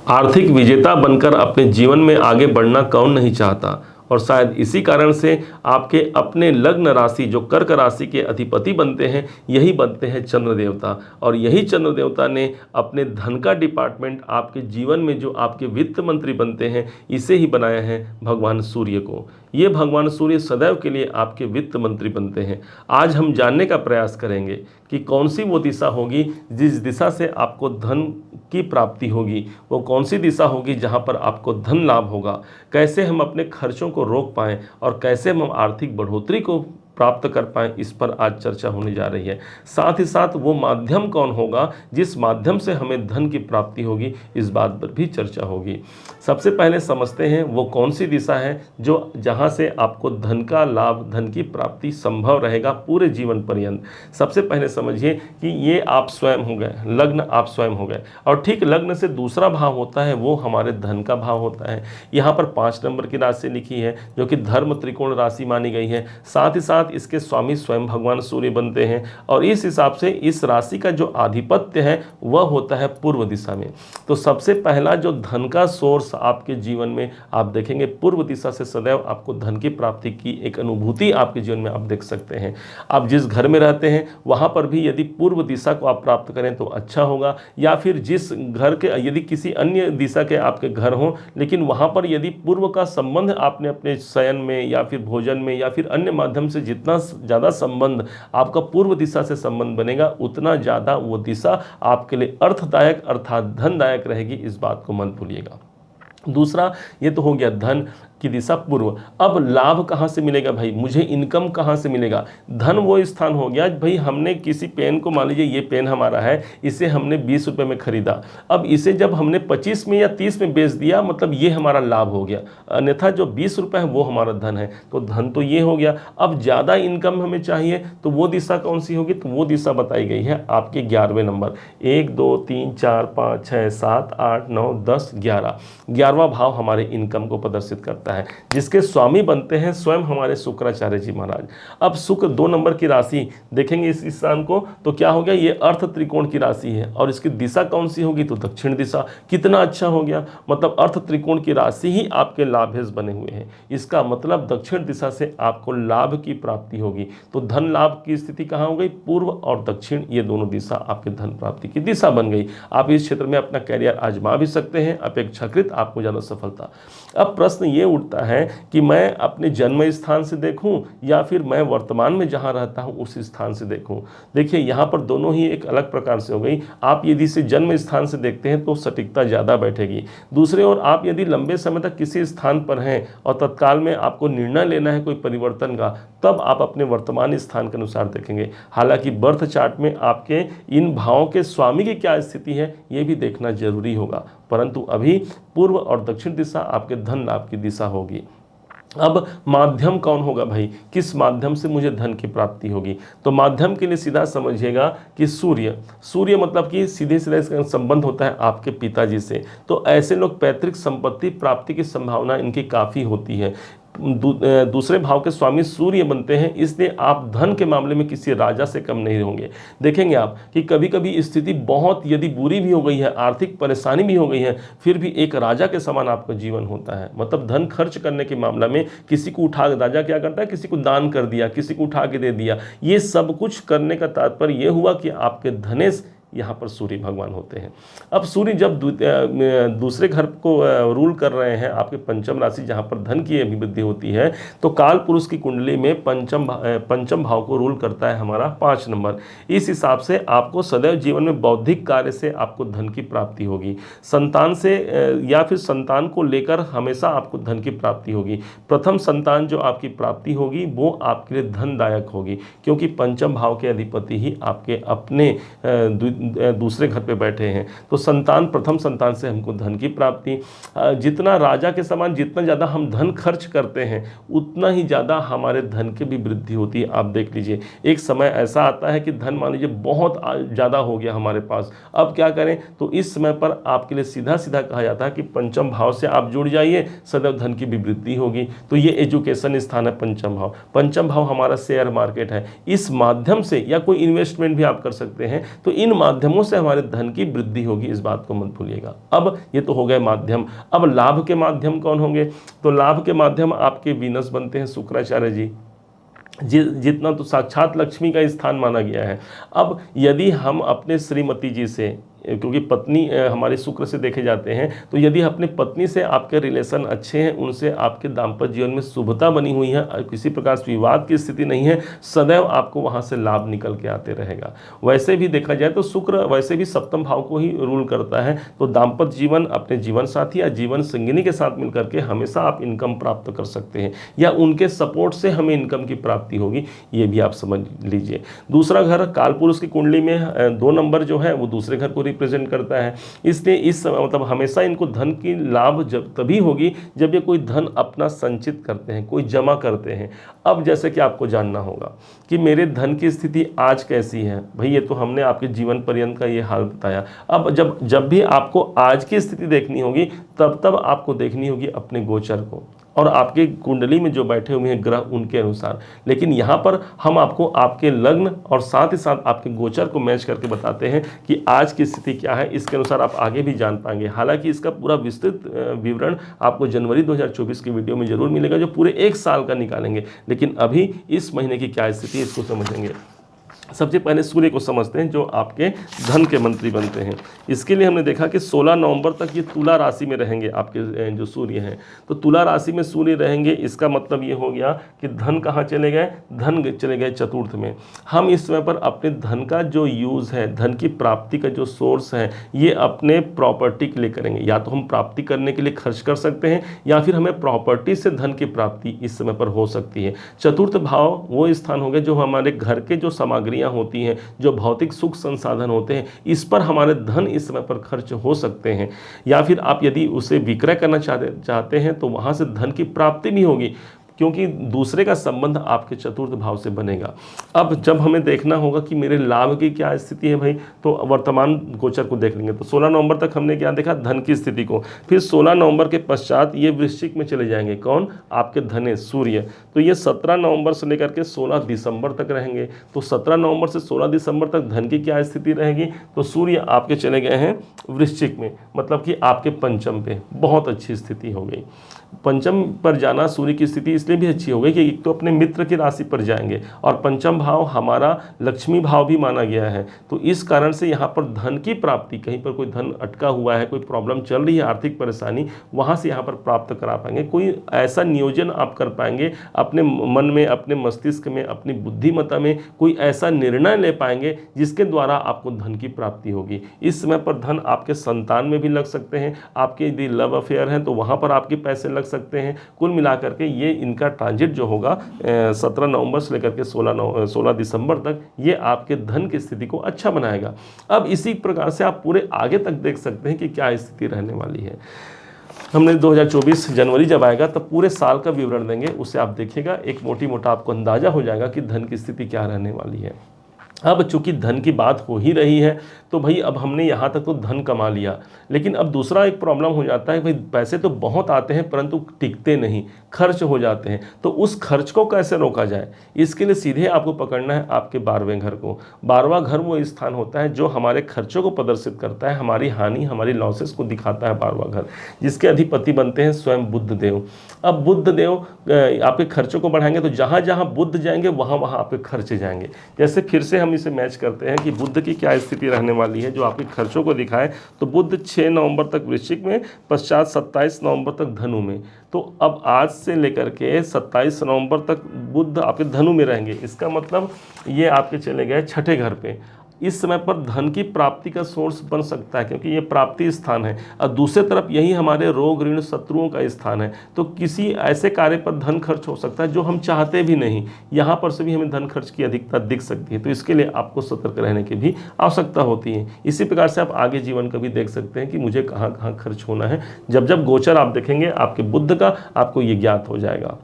आर्थिक विजेता बनकर अपने जीवन में आगे बढ़ना कौन नहीं चाहता। और शायद इसी कारण से आपके अपने लग्न राशि जो कर्क राशि के अधिपति बनते हैं, यही बनते हैं चंद्र देवता। और यही चंद्र देवता ने अपने धन का डिपार्टमेंट आपके जीवन में जो आपके वित्त मंत्री बनते हैं, इसे ही बनाया है भगवान सूर्य को। ये भगवान सूर्य सदैव के लिए आपके वित्त मंत्री बनते हैं। आज हम जानने का प्रयास करेंगे कि कौन सी वो दिशा होगी जिस दिशा से आपको धन की प्राप्ति होगी, वो कौन सी दिशा होगी जहाँ पर आपको धन लाभ होगा, कैसे हम अपने खर्चों को रोक पाएं और कैसे हम आर्थिक बढ़ोतरी को प्राप्त कर पाएं, इस पर आज चर्चा होने जा रही है। साथ ही साथ वो माध्यम कौन होगा जिस माध्यम से हमें धन की प्राप्ति होगी, इस बात पर भी चर्चा होगी। सबसे पहले समझते हैं वो कौन सी दिशा है जो जहां से आपको धन का लाभ, धन की प्राप्ति संभव रहेगा पूरे जीवन पर्यंत। सबसे पहले समझिए कि ये आप स्वयं हो गए, लग्न आप स्वयं हो गए। और ठीक लग्न से दूसरा भाव होता है वो हमारे धन का भाव होता है। यहाँ पर 5 नंबर की राशि लिखी है जो कि धर्म त्रिकोण राशि मानी गई है। साथ ही साथ इसके स्वामी स्वयं भगवान सूर्य बनते हैं और इस हिसाब से इस राशि का जो आधिपत्य है वह होता है पूर्व दिशा में। तो सबसे पहला जो धन का सोर्स आपके जीवन में आप देखेंगे, पूर्व दिशा से सदैव आपको धन की प्राप्ति की एक अनुभूति आपके जीवन में आप देख सकते हैं। आप जिस घर में रहते हैं वहां पर भी यदि पूर्व दिशा को आप प्राप्त करें तो अच्छा होगा, या फिर जिस घर के यदि किसी अन्य दिशा के आपके घर हों लेकिन वहां पर यदि पूर्व का संबंध आपने अपने शयन में या फिर भोजन में या फिर अन्य माध्यम से जितना ज़्यादा संबंध आपका पूर्व दिशा से संबंध बनेगा, उतना ज़्यादा वो दिशा आपके लिए अर्थदायक अर्थात धनदायक रहेगी। इस बात को मत भूलिएगा। दूसरा, ये तो हो गया धन की दिशा पूर्व। अब लाभ कहाँ से मिलेगा भाई, मुझे इनकम कहाँ से मिलेगा। धन वो स्थान हो गया भाई, हमने किसी पेन को, मान लीजिए ये पेन हमारा है, इसे हमने 20 रुपये में खरीदा, अब इसे जब हमने 25 में या 30 में बेच दिया, मतलब ये हमारा लाभ हो गया। अन्यथा जो 20 रुपये है वो हमारा धन है, तो धन तो ये हो गया। अब ज़्यादा इनकम हमें चाहिए तो वो दिशा कौन सी होगी, तो वो दिशा बताई गई है आपके 11वें नंबर। 1 2 3 4 5 6 7 8 9 10 11वां भाव हमारे इनकम को प्रदर्शित करता है, जिसके स्वामी बनते हैं स्वयं हमारे शुक्राचार्य जी महाराज। अब शुक्र 2 नंबर की राशि देखेंगे इस स्थान को, तो क्या हो गया, ये अर्थ त्रिकोण की राशि है और इसकी दिशा कौन सी होगी, तो दक्षिण दिशा। कितना अच्छा हो गया, मतलब अर्थ त्रिकोण की राशि ही आपके लाभेश बने हुए हैं। इसका मतलब दक्षिण दिशा से आपको लाभ की प्राप्ति होगी। तो धन लाभ की स्थिति कहाँ हो गई, पूर्व और दक्षिण, ये दोनों दिशा आपके धन प्राप्ति की दिशा बन गई। आप इस क्षेत्र में अपना कैरियर आजमा भी सकते हैं, अपेक्षाकृत आपको ज़्यादा सफलता। अब प्रश्न ये उठता है कि मैं अपने जन्म स्थान से देखूं या फिर मैं वर्तमान में जहां रहता हूं उस स्थान से देखूं। देखिए यहां पर दोनों ही एक अलग प्रकार से हो गई। आप यदि इसे जन्म स्थान से देखते हैं तो सटीकता ज़्यादा बैठेगी। दूसरे ओर आप यदि लंबे समय तक किसी स्थान पर हैं और तत्काल में आपको निर्णय लेना है कोई परिवर्तन का, तब आप अपने वर्तमान स्थान के अनुसार देखेंगे। हालांकि बर्थ चार्ट में आपके इन भावों के स्वामी की क्या स्थिति है ये भी देखना जरूरी होगा, परंतु अभी पूर्व और दक्षिण दिशा आपके धन लाभ की दिशा होगी। अब माध्यम कौन होगा भाई, किस माध्यम से मुझे धन की प्राप्ति होगी, तो माध्यम के लिए सीधा समझिएगा कि सूर्य मतलब कि सीधे सीधे इसका संबंध होता है आपके पिताजी से। तो ऐसे लोग पैतृक संपत्ति प्राप्ति की संभावना इनकी काफ़ी होती है। दूसरे भाव के स्वामी सूर्य बनते हैं, इसलिए आप धन के मामले में किसी राजा से कम नहीं होंगे। देखेंगे आप कि कभी कभी स्थिति बहुत यदि बुरी भी हो गई है, आर्थिक परेशानी भी हो गई है, फिर भी एक राजा के समान आपका जीवन होता है। मतलब धन खर्च करने के मामला में किसी को उठा, राजा क्या करता है, किसी को दान कर दिया, किसी को उठा के दे दिया। ये सब कुछ करने का तात्पर्य ये हुआ कि आपके धनेश यहाँ पर सूर्य भगवान होते हैं। अब सूर्य जब दूसरे घर को रूल कर रहे हैं, आपके पंचम राशि जहाँ पर धन की अभिवृद्धि होती है, तो काल पुरुष की कुंडली में पंचम भाव को रूल करता है हमारा 5 नंबर। इस हिसाब से आपको सदैव जीवन में बौद्धिक कार्य से आपको धन की प्राप्ति होगी। संतान से या फिर संतान को लेकर हमेशा आपको धन की प्राप्ति होगी। प्रथम संतान जो आपकी प्राप्ति होगी वो आपके लिए धनदायक होगी, क्योंकि पंचम भाव के अधिपति ही आपके अपने दूसरे घर पे बैठे हैं। तो संतान, प्रथम संतान से हमको धन की प्राप्ति। जितना राजा के समान जितना ज़्यादा हम धन खर्च करते हैं उतना ही ज़्यादा हमारे धन की भी वृद्धि होती है। आप देख लीजिए एक समय ऐसा आता है कि धन मान लीजिए बहुत ज़्यादा हो गया हमारे पास, अब क्या करें, तो इस समय पर आपके लिए सीधा सीधा कहा जाता है कि पंचम भाव से आप जुड़ जाइए, सदैव धन की भी वृद्धि होगी। तो ये एजुकेशन स्थान है पंचम भाव। पंचम भाव हमारा शेयर मार्केट है, इस माध्यम से या कोई इन्वेस्टमेंट भी आप कर सकते हैं। तो इन माध्यमों से हमारे धन की वृद्धि होगी, इस बात को मत भूलिएगा। अब ये तो हो गए माध्यम। अब लाभ के माध्यम कौन होंगे? तो लाभ के माध्यम आपके वीनस बनते हैं, शुक्राचार्य जी, जितना तो साक्षात लक्ष्मी का स्थान माना गया है। अब यदि हम अपने श्रीमती जी से, क्योंकि पत्नी हमारे शुक्र से देखे जाते हैं, तो यदि अपनी पत्नी से आपके रिलेशन अच्छे हैं, उनसे आपके दाम्पत्य जीवन में शुभता बनी हुई है, किसी प्रकार से विवाद की स्थिति नहीं है, सदैव आपको वहाँ से लाभ निकल के आते रहेगा। वैसे भी देखा जाए तो शुक्र वैसे भी सप्तम भाव को ही रूल करता है, तो दाम्पत्य जीवन अपने जीवन साथी या जीवन संगिनी के साथ मिलकर के हमेशा आप इनकम प्राप्त कर सकते हैं, या उनके सपोर्ट से हमें इनकम की प्राप्ति होगी, ये भी आप समझ लीजिए। दूसरा घर कालपुरुष की कुंडली में 2 नंबर जो है वो दूसरे घर को रिप्रेजेंट करता है, इसलिए इस मतलब हमेशा इनको धन की लाभ जब तभी होगी जब ये कोई धन अपना संचित करते हैं, कोई जमा करते हैं। अब जैसे कि आपको जानना होगा कि मेरे धन की स्थिति आज कैसी है, भाई ये तो हमने आपके जीवन पर्यंत का ये हाल बताया। अब जब भी आपको आज की स्थिति देखनी होगी, तब आपको देखनी होगी अपने गोचर को और आपके कुंडली में जो बैठे हुए हैं ग्रह उनके अनुसार। लेकिन यहाँ पर हम आपको आपके लग्न और साथ ही साथ आपके गोचर को मैच करके बताते हैं कि आज की स्थिति क्या है, इसके अनुसार आप आगे भी जान पाएंगे। हालांकि इसका पूरा विस्तृत विवरण आपको जनवरी 2024 की वीडियो में जरूर मिलेगा, जो पूरे 1 साल का निकालेंगे। लेकिन अभी इस महीने की क्या स्थिति है इसको समझेंगे। सबसे पहले सूर्य को समझते हैं, जो आपके धन के मंत्री बनते हैं। इसके लिए हमने देखा कि 16 नवंबर तक ये तुला राशि में रहेंगे आपके जो सूर्य हैं। तो तुला राशि में सूर्य रहेंगे, इसका मतलब ये हो गया कि धन कहाँ चले गए, धन चले गए चतुर्थ में। हम इस समय पर अपने धन का जो यूज़ है, धन की प्राप्ति का जो सोर्स है, ये अपने प्रॉपर्टी के लिए करेंगे। या तो हम प्राप्ति करने के लिए खर्च कर सकते हैं, या फिर हमें प्रॉपर्टी से धन की प्राप्ति इस समय पर हो सकती है। चतुर्थ भाव वो स्थान हो गए जो हमारे घर के जो सामग्री होती हैं, जो भौतिक सुख संसाधन होते हैं, इस पर हमारे धन इस समय पर खर्च हो सकते हैं। या फिर आप यदि उसे विक्रय करना चाहते हैं तो वहां से धन की प्राप्ति भी होगी, क्योंकि दूसरे का संबंध आपके चतुर्थ भाव से बनेगा। अब जब हमें देखना होगा कि मेरे लाभ की क्या स्थिति है भाई, तो वर्तमान गोचर को देख लेंगे। तो 16 नवंबर तक हमने क्या देखा, धन की स्थिति को। फिर 16 नवंबर के पश्चात ये वृश्चिक में चले जाएंगे, कौन, आपके धनेश सूर्य। तो ये 17 नवंबर से लेकर के 16 दिसंबर तक रहेंगे। तो 17 नवंबर से 16 दिसंबर तक धन की क्या स्थिति रहेगी, तो सूर्य आपके चले गए हैं वृश्चिक में, मतलब कि आपके पंचम पे। बहुत अच्छी स्थिति हो गई। पंचम पर जाना सूर्य की स्थिति इसलिए भी अच्छी हो गई कि एक तो अपने मित्र की राशि पर जाएंगे, और पंचम भाव हमारा लक्ष्मी भाव भी माना गया है। तो इस कारण से यहाँ पर धन की प्राप्ति, कहीं पर कोई धन अटका हुआ है, कोई प्रॉब्लम चल रही है, आर्थिक परेशानी, वहाँ से यहाँ पर प्राप्त करा पाएंगे। कोई ऐसा नियोजन आप कर पाएंगे अपने मन में, अपने मस्तिष्क में, अपनी बुद्धिमत्ता में, कोई ऐसा निर्णय ले पाएंगे जिसके द्वारा आपको धन की प्राप्ति होगी। इस समय पर धन आपके संतान में भी लग सकते हैं, आपके यदि लव अफेयर हैं तो वहाँ पर आपके पैसे लग सकते हैं। कुल मिलाकर के ये इनका ट्रांजिट जो होगा 17 नवंबर से लेकर के 16 दिसंबर तक, ये आपके धन की स्थिति को अच्छा बनाएगा। अब इसी प्रकार से आप पूरे आगे तक देख सकते हैं कि क्या स्थिति रहने वाली है। हमने 2024 जनवरी जब आएगा तब पूरे साल का विवरण देंगे, उससे आप देखिएगा, एक मोटा आपको अंदाजा हो जाएगा कि धन की स्थिति क्या रहने वाली है। अब चूंकि धन की बात हो ही रही है तो भाई अब हमने यहाँ तक तो धन कमा लिया, लेकिन अब दूसरा एक प्रॉब्लम हो जाता है, भाई पैसे तो बहुत आते हैं परंतु टिकते नहीं, खर्च हो जाते हैं। तो उस खर्च को कैसे रोका जाए, इसके लिए सीधे आपको पकड़ना है आपके 12वें घर को। 12वां घर वो स्थान होता है जो हमारे खर्चों को प्रदर्शित करता है, हमारी हानि, हमारी लॉसेस को दिखाता है 12वां घर, जिसके अधिपति बनते हैं स्वयं बुध देव। अब बुध देव आपके खर्चों को बढ़ाएंगे, तो जहाँ जहाँ बुध जाएंगे वहाँ वहाँ आपके खर्चे जाएंगे। जैसे फिर से हम इसे मैच करते हैं कि बुध की क्या स्थिति रहने वाली है जो आपके खर्चों को दिखाए। तो बुध 6 नवंबर तक वृश्चिक में, पश्चात 27 नवंबर तक धनु में। तो अब आज से लेकर के 27 नवंबर तक बुध आपके धनु में रहेंगे। इसका मतलब ये आपके चले गए 6ठे घर पे। इस समय पर धन की प्राप्ति का सोर्स बन सकता है, क्योंकि ये प्राप्ति स्थान है, और दूसरी तरफ यही हमारे रोग ऋण शत्रुओं का स्थान है। तो किसी ऐसे कार्य पर धन खर्च हो सकता है जो हम चाहते भी नहीं, यहाँ पर से भी हमें धन खर्च की अधिकता दिख सकती है। तो इसके लिए आपको सतर्क रहने की भी आवश्यकता होती है। इसी प्रकार से आप आगे जीवन का भी देख सकते हैं कि मुझे कहाँ कहाँ खर्च होना है। जब जब गोचर आप देखेंगे आपके बुध का, आपको ये ज्ञात हो जाएगा।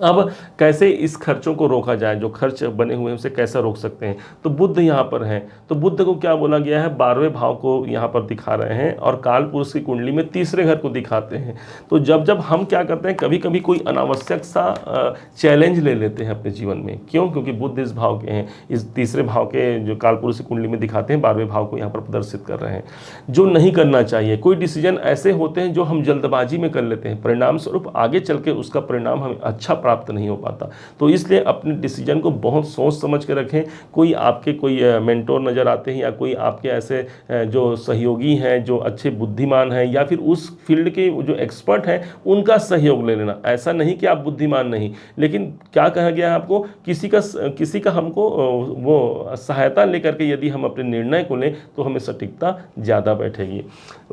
अब कैसे इस खर्चों को रोका जाए, जो खर्च बने हुए हैं उसे कैसे रोक सकते हैं, तो बुध यहाँ पर हैं। तो बुध को क्या बोला गया है, 12वें भाव को यहाँ पर दिखा रहे हैं और काल पुरुष की कुंडली में तीसरे घर को दिखाते हैं। तो जब जब हम क्या करते हैं, कभी कभी कोई अनावश्यक सा चैलेंज ले लेते हैं अपने जीवन में, क्यों, क्योंकि बुध इस भाव के हैं, इस तीसरे भाव के जो काल पुरुष की कुंडली में दिखाते हैं 12वें भाव को यहाँ पर प्रदर्शित कर रहे हैं। जो नहीं करना चाहिए, कोई डिसीजन ऐसे होते हैं जो हम जल्दबाजी में कर लेते हैं, परिणाम स्वरूप आगे चल के उसका परिणाम हमें अच्छा प्राप्त नहीं हो पाता। तो इसलिए अपने डिसीजन को बहुत सोच समझ के रखें। कोई आपके कोई मेंटोर नज़र आते हैं या कोई आपके ऐसे जो सहयोगी हैं जो अच्छे बुद्धिमान हैं या फिर उस फील्ड के जो एक्सपर्ट हैं उनका सहयोग ले लेना। ऐसा नहीं कि आप बुद्धिमान नहीं, लेकिन क्या कहा गया है आपको, किसी का हमको वो सहायता लेकर के यदि हम अपने निर्णय को लें तो हमें सटीकता ज़्यादा बैठेगी।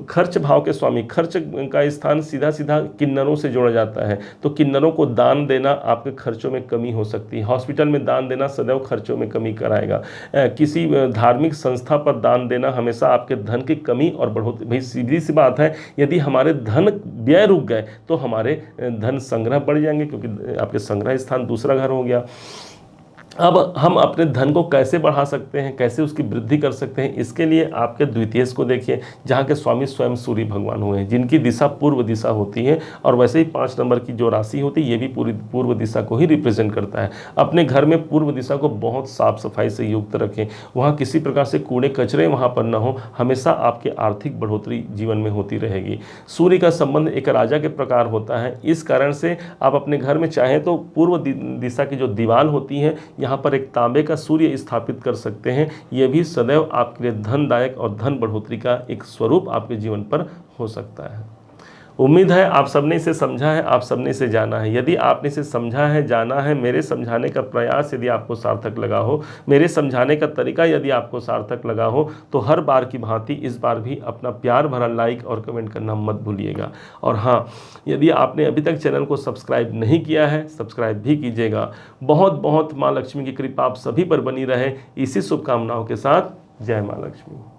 खर्च भाव के स्वामी, खर्च का स्थान सीधा सीधा किन्नरों से जोड़ा जाता है। तो किन्नरों को दान देना आपके खर्चों में कमी हो सकती है। हॉस्पिटल में दान देना सदैव खर्चों में कमी कराएगा। किसी धार्मिक संस्था पर दान देना हमेशा आपके धन की कमी और बढ़ोतरी, भाई सीधी सी बात है, यदि हमारे धन व्यय रुक गए तो हमारे धन संग्रह बढ़ जाएंगे, क्योंकि आपके संग्रह स्थान दूसरा घर हो गया। अब हम अपने धन को कैसे बढ़ा सकते हैं, कैसे उसकी वृद्धि कर सकते हैं, इसके लिए आपके द्वितीय को देखिए, जहाँ के स्वामी स्वयं सूर्य भगवान हुए हैं, जिनकी दिशा पूर्व दिशा होती है। और वैसे ही 5 नंबर की जो राशि होती है ये भी पूरी पूर्व दिशा को ही रिप्रेजेंट करता है। अपने घर में पूर्व दिशा को बहुत साफ सफाई से युक्त रखें, वहाँ किसी प्रकार से कूड़े कचरे वहाँ पर न हो, हमेशा आपके आर्थिक बढ़ोतरी जीवन में होती रहेगी। सूर्य का संबंध एक राजा के प्रकार होता है, इस कारण से आप अपने घर में चाहें तो पूर्व दिशा की जो दीवार होती है यहाँ पर एक तांबे का सूर्य स्थापित कर सकते हैं। यह भी सदैव आपके लिए धनदायक और धन बढ़ोतरी का एक स्वरूप आपके जीवन पर हो सकता है। उम्मीद है आप सबने इसे समझा है, आप सबने इसे जाना है। यदि आपने इसे समझा है, जाना है, मेरे समझाने का प्रयास यदि आपको सार्थक लगा हो, मेरे समझाने का तरीका यदि आपको सार्थक लगा हो, तो हर बार की भांति इस बार भी अपना प्यार भरा लाइक और कमेंट करना मत भूलिएगा। और हाँ, यदि आपने अभी तक चैनल को सब्सक्राइब नहीं किया है, सब्सक्राइब भी कीजिएगा। बहुत बहुत माँ लक्ष्मी की कृपा आप सभी पर बनी रहे, इसी शुभकामनाओं के साथ, जय माँ लक्ष्मी।